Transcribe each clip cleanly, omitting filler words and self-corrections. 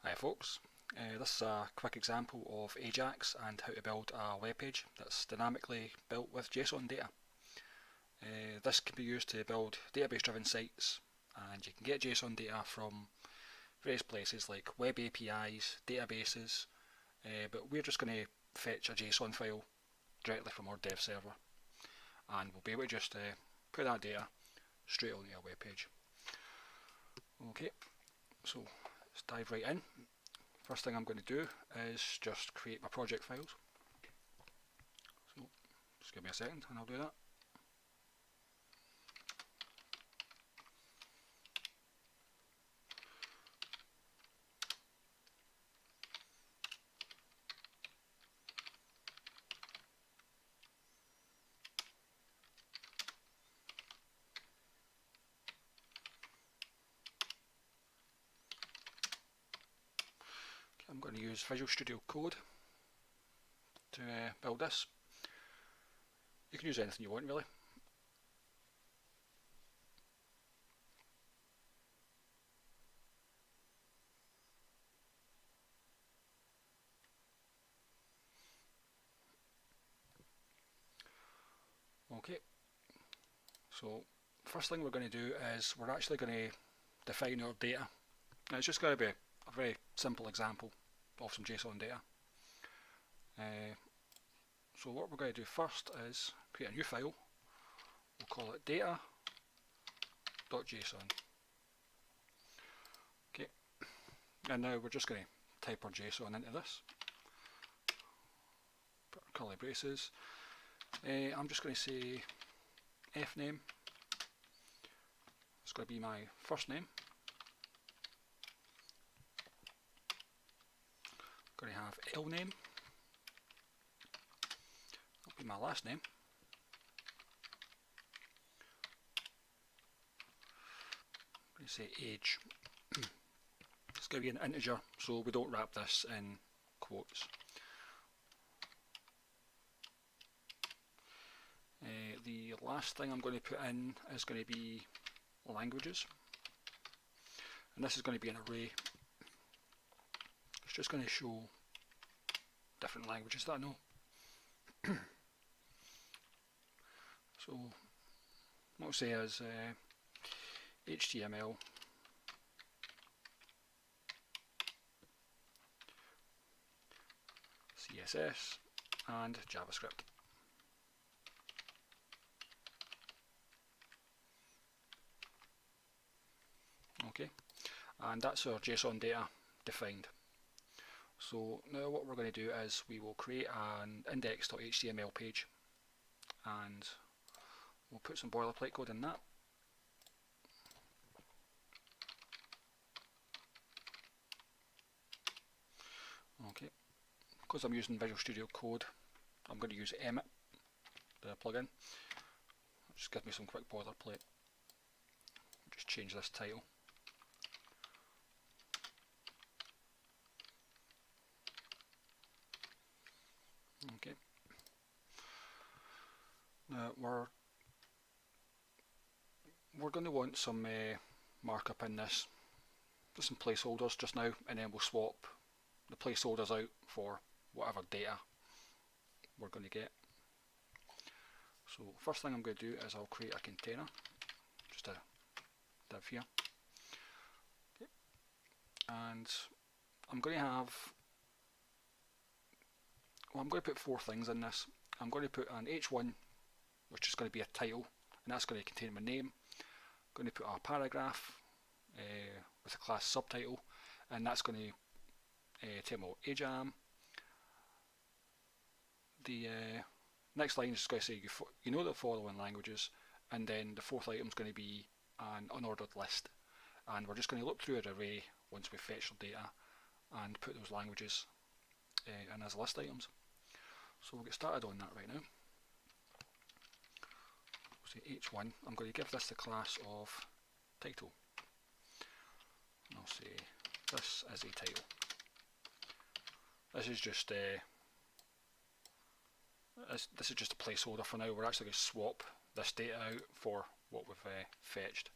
Hi folks, this is a quick example of AJAX and how to build a web page that's dynamically built with JSON data. This can be used to build database driven sites, and you can get JSON data from various places like web APIs, databases, but we're just going to fetch a JSON file directly from our dev server, and we'll be able to just put that data straight onto our web page. Okay, so let's dive right in. First thing I'm going to do is just create my project files. So just give me a second and I'll do that. I'm going to use Visual Studio Code to build this. You can use anything you want really. Okay, so first thing we're going to do is we're actually going to define our data. Now it's just going to be a very simple example of some JSON data. So what we're going to do first is create a new file. We'll call it data.json. Okay, and now we're just going to type our JSON into this. Put our curly braces. I'm just going to say fname. It's going to be my first name. I'm going to have lname. That'll be my last name. I'm going to say age. It's going to be an integer, so we don't wrap this in quotes. The last thing I'm going to put in is going to be languages, and this is going to be an array. It's just going to show different languages that I know. So what I'll say is HTML, CSS and JavaScript. Okay, and that's our JSON data defined. So now what we're going to do is we will create an index.html page, and we'll put some boilerplate code in that. Okay, because I'm using Visual Studio Code, I'm going to use Emmet, the plugin. Just give me some quick boilerplate. Just change this title. Okay. Now we're going to want some markup in this. Just some placeholders just now, and then we'll swap the placeholders out for whatever data we're going to get. So first thing I'm going to do is I'll create a container, just a div here. Okay. And I'm going to have, well, I'm going to put 4 things in this. I'm going to put an h1, which is going to be a title, and that's going to contain my name. I'm going to put a paragraph with a class subtitle, and that's going to tell me what age I am. The next line is just going to say you know the following languages, and then the 4th item is going to be an unordered list, and we're just going to look through an array once we fetch the data and put those languages in as list items. So we'll get started on that right now. We'll say h1. I'm going to give this the class of title. And I'll say this is a title. This is just this is just a placeholder for now. We're actually going to swap this data out for what we've fetched.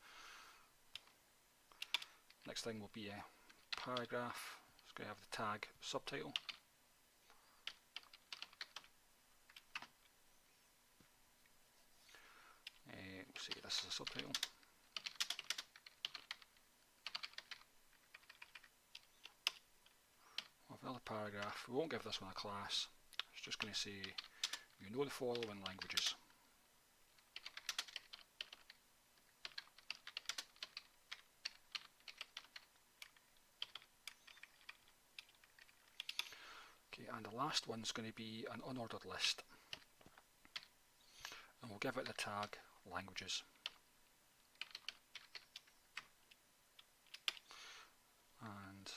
Next thing will be a paragraph. going to have the tag subtitle. We'll say this is a subtitle. We'll have another paragraph. We won't give this one a class. It's just going to say, you know the following languages. Okay, and the last one's going to be an unordered list. And we'll give it the tag languages. And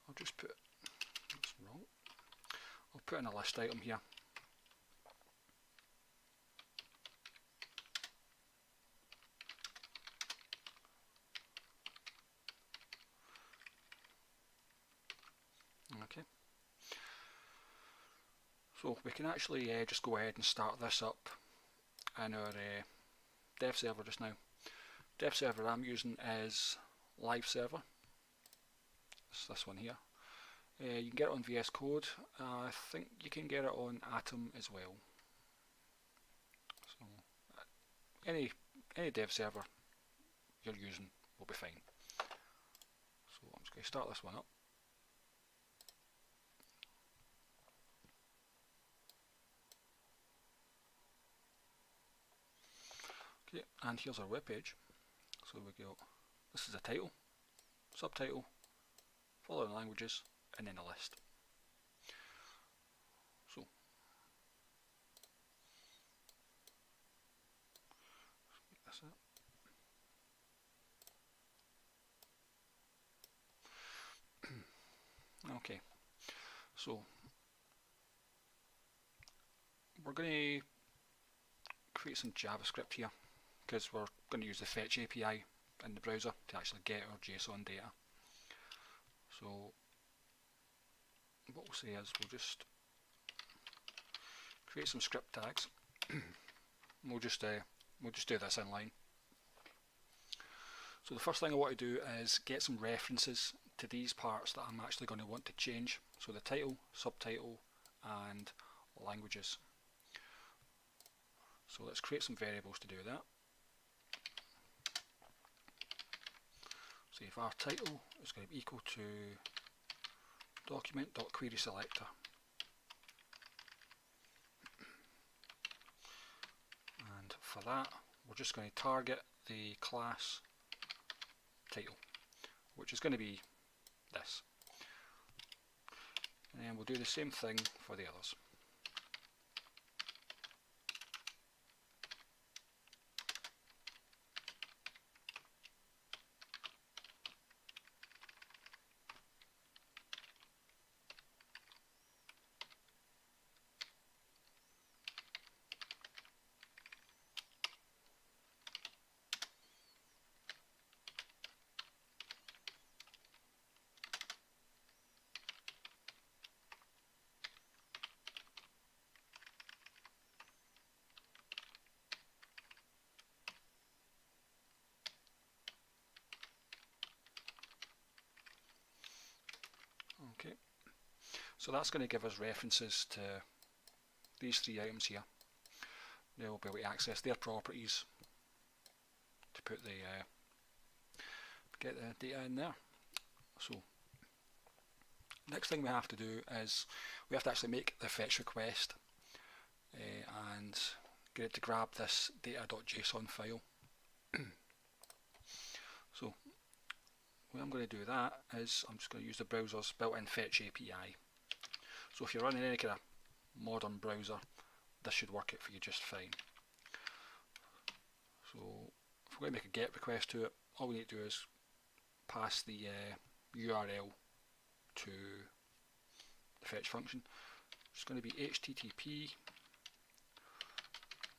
I'll just put, that's wrong, I'll put in a list item here. Okay. So we can actually just go ahead and start this up in our dev server just now. Dev server I'm using is live server. It's this one here. You can get it on VS Code. I think you can get it on Atom as well. So any dev server you're using will be fine. So I'm just going to start this one up. Okay, and here's our web page. So we go, this is the title, subtitle, following languages, and then a list. So let's get this up. Okay, so we're going to create some JavaScript here, because we're going to use the fetch API in the browser to actually get our JSON data. So what we'll say is we'll just create some script tags. we'll just do this inline. So the first thing I want to do is get some references to these parts that I'm actually going to want to change. So the title, subtitle, and languages. So let's create some variables to do that. So if our title is going to be equal to document.querySelector, and for that we're just going to target the class title, which is going to be this, and then we'll do the same thing for the others. Okay, so that's going to give us references to these three items here. Now we'll be able to access their properties to put the get the data in there. So next thing we have to do is we have to actually make the fetch request and get it to grab this data.json file. So when I'm going to do that is I'm just going to use the browser's built-in fetch API. So if you're running any kind of modern browser, this should work out for you just fine. So if we're going to make a GET request to it, all we need to do is pass the URL to the fetch function. It's going to be HTTP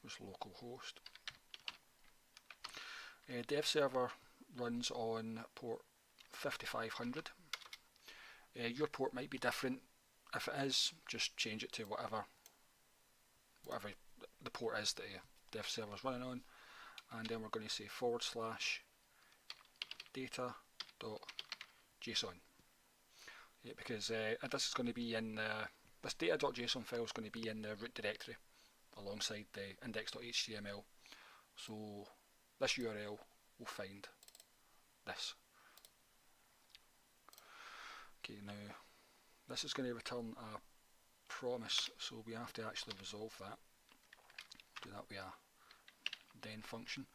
with localhost. Dev server runs on port 5500. Your port might be different. If it is, just change it to whatever the port is that dev server is running on, and then we're going to say /data.json. because this is going to be in this data.json file is going to be in the root directory alongside the index.html. So this URL will find this. Okay, now this is going to return a promise, so we have to actually resolve that. Do that with a then function.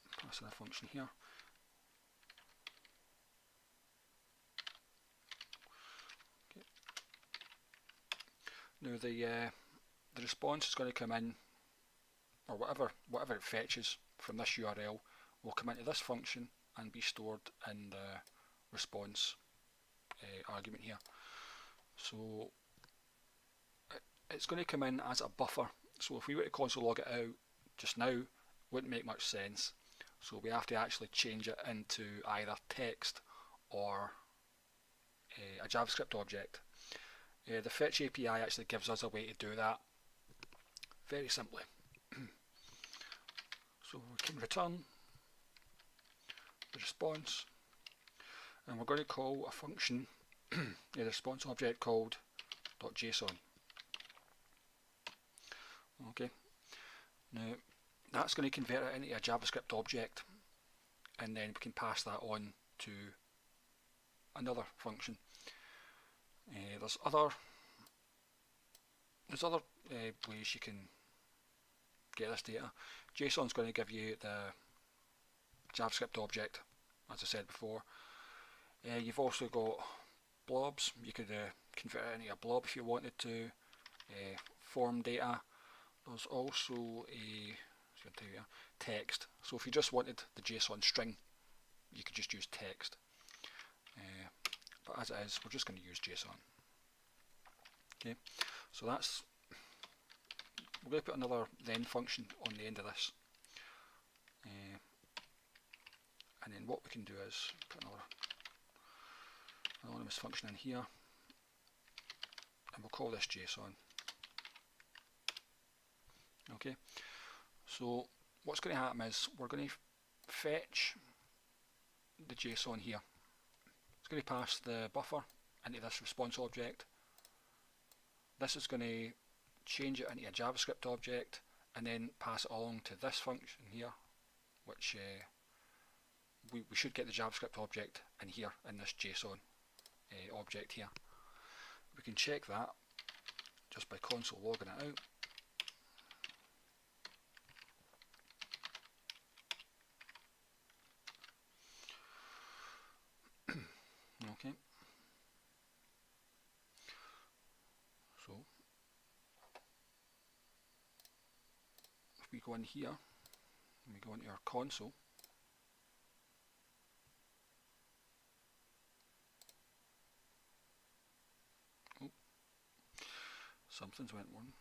Just pass in a function here. Okay. Now the response is going to come in, or whatever it fetches from this URL will come into this function and be stored in the response argument here. So it's going to come in as a buffer. So if we were to console log it out just now, wouldn't make much sense. So we have to actually change it into either text or a JavaScript object. The Fetch API actually gives us a way to do that very simply. So we can return the response, and we're going to call a function, the response object called .json. Okay, now that's going to convert it into a JavaScript object, and then we can pass that on to another function. There's other ways you can get this data. JSON's going to give you the JavaScript object, as I said before. You've also got blobs. You could convert it into a blob if you wanted to. Form data. There's also text. So if you just wanted the JSON string, you could just use text. But as it is, we're just going to use JSON. Okay, so that's. We're going to put another then function on the end of this. And then what we can do is put another anonymous function in here, and we'll call this JSON. Okay, so what's going to happen is we're going to fetch the JSON here. It's going to pass the buffer into this response object. This is going to change it into a JavaScript object and then pass it along to this function here, which we should get the JavaScript object in here in this JSON object here. We can check that just by console logging it out. Okay, so if we go in here and we go into our console, something's went wrong.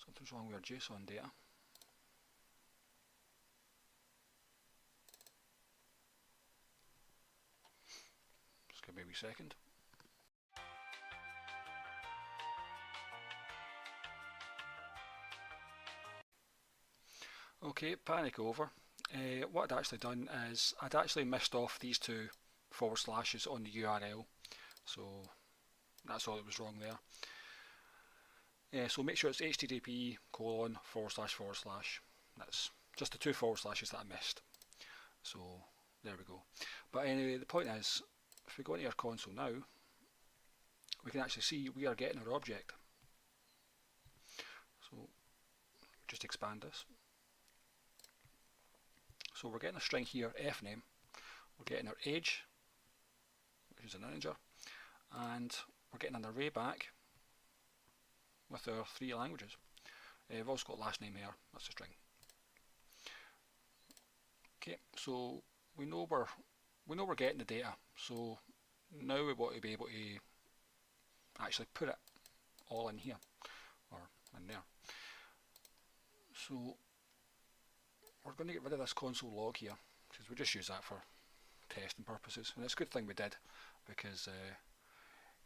Something's wrong with our JSON data. Just give me a wee second. Okay, panic over. What I'd actually done is I'd actually missed off these two forward slashes on the URL, so that's all that was wrong there. So make sure it's http://. That's just the two forward slashes that I missed. So there we go. But anyway, the point is, if we go into our console now, we can actually see we are getting our object. So just expand this. So we're getting a string here, fname. We're getting our age, which is an integer, and we're getting an array back with our 3 languages. We've also got last name here, that's a string. Okay, so we know we're getting the data. So now we want to be able to actually put it all in here or in there. So we're going to get rid of this console log here because we just use that for testing purposes, and it's a good thing we did because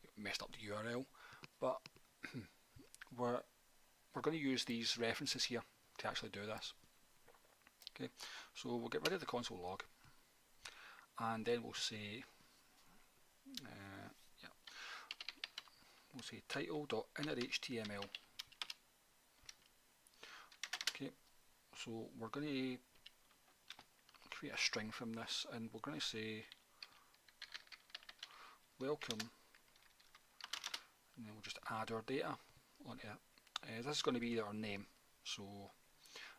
it messed up the URL. But we're going going to use these references here to actually do this. Okay, so we'll get rid of the console log, and then we'll say we'll say title.innerHTML. Okay, so we're going to create a string from this, and we're going to say welcome, and then we'll just add our data onto it. This is going to be our name, so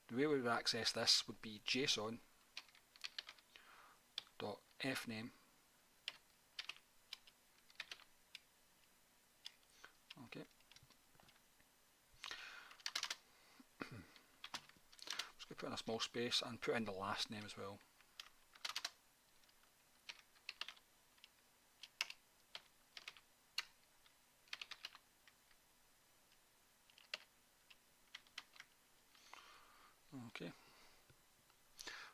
the way we would access this would be JSON.fname. Okay. Just going to put in a small space and put in the last name as well. Okay,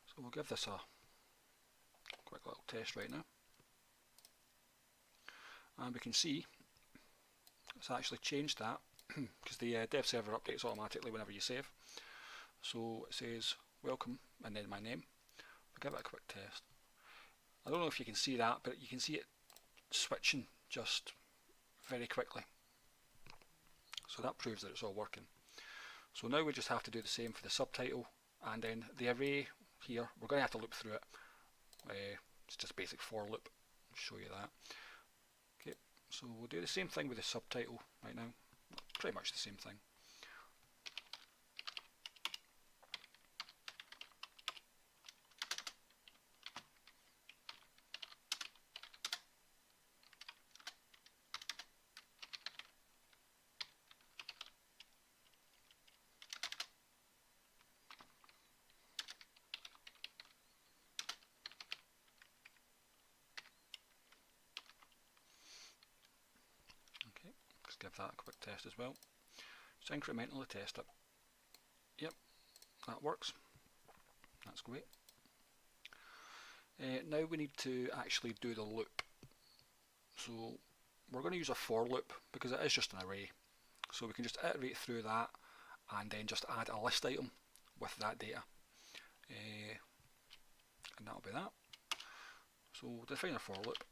so we'll give this a quick little test right now, and we can see it's actually changed that because the dev server updates automatically whenever you save. So it says welcome and then my name. I'll give it a quick test. I don't know if you can see that, but you can see it switching just very quickly. So that proves that it's all working. So now we just have to do the same for the subtitle, and then the array here, we're going to have to loop through it. It's just a basic for loop. I'll show you that. Okay, so we'll do the same thing with the subtitle right now. Pretty much the same thing. Give that a quick test as well. Just incrementally test it. Yep, that works. That's great. Now we need to actually do the loop. So we're going to use a for loop because it is just an array. So we can just iterate through that and then just add a list item with that data. And that'll be that. So we'll define a for loop.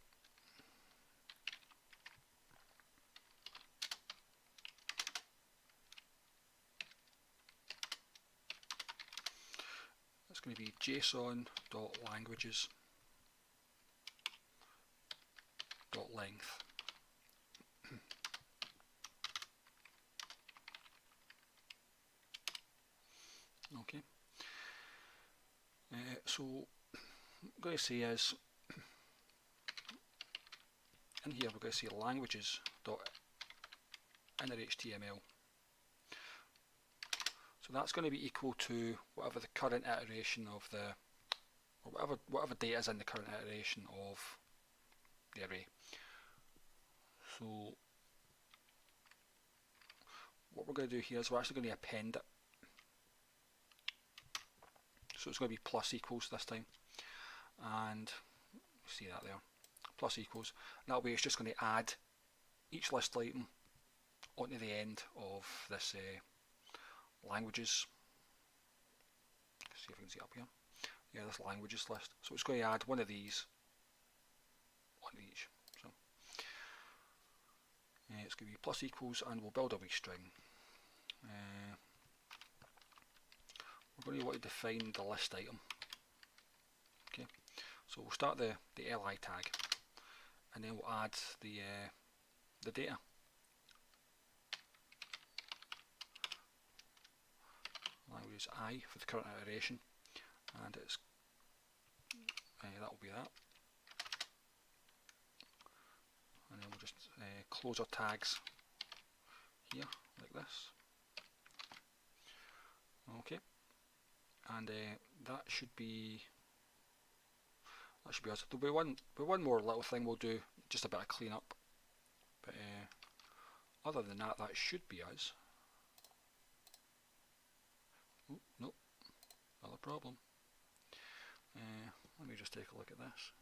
It's going to be JSON.languages.length. Okay. So what I'm going to say is in here we're going to say languages.innerHTML. So that's going to be equal to whatever the current iteration of the, or whatever data is in the current iteration of the array. So what we're going to do here is we're actually going to append it. So it's going to be plus equals this time, and see that there, plus equals. And that way it's just going to add each list item onto the end of this languages. See if we can see it up here. Yeah, this languages list. So it's going to add one of these on each. So it's going to be plus equals, and we'll build a wee string. We're going to want to define the list item. Okay, so we'll start the li tag, and then we'll add the data. Language I for the current iteration, and it's that will be that. And then we'll just close our tags here like this. Okay, and that should be us. There'll be one more little thing we'll do, just a bit of cleanup, but other than that, that should be us. Oh, nope, another problem. Let me just take a look at this.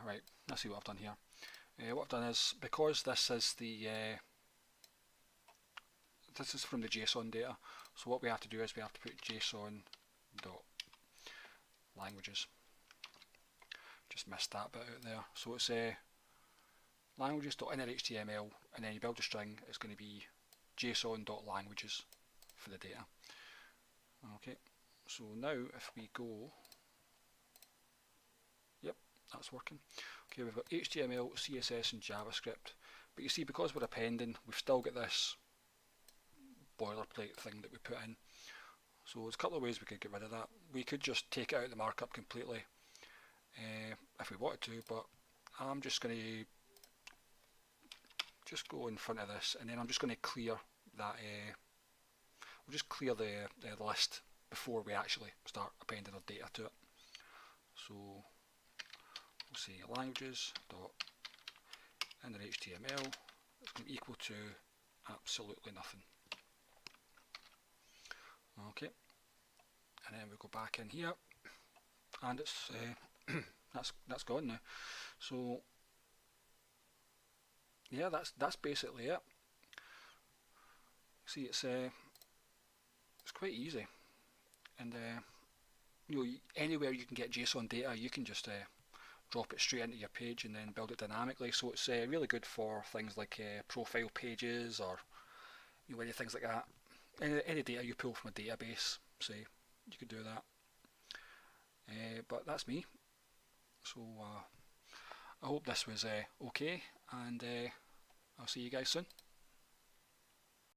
Right, let's see what I've done here. What I've done is, because this is the this is from the JSON data. So what we have to do is we have to put JSON dot languages. Just missed that bit out there. So it's languages.innerHTML, and then you build a string. It's going to be JSON.languages for the data. Okay, so now if we go, yep, that's working. Okay, we've got HTML, CSS and JavaScript, but you see, because we're appending, we've still got this boilerplate thing that we put in. So there's a couple of ways we could get rid of that. We could just take it out of the markup completely if we wanted to, but I'm just going to just go in front of this, and then I'm just going to clear that. We'll just clear the list before we actually start appending our data to it. So we'll say languages dot inner HTML. It's going to be equal to absolutely nothing. Okay, and then we go back in here, and it's that's gone now. So yeah, that's basically it. See, it's quite easy, and you know, anywhere you can get JSON data, you can just drop it straight into your page and then build it dynamically. So it's really good for things like profile pages, or you know, any things like that. Any data you pull from a database, say, you could do that. But that's me. So I hope this was okay, and I'll see you guys soon.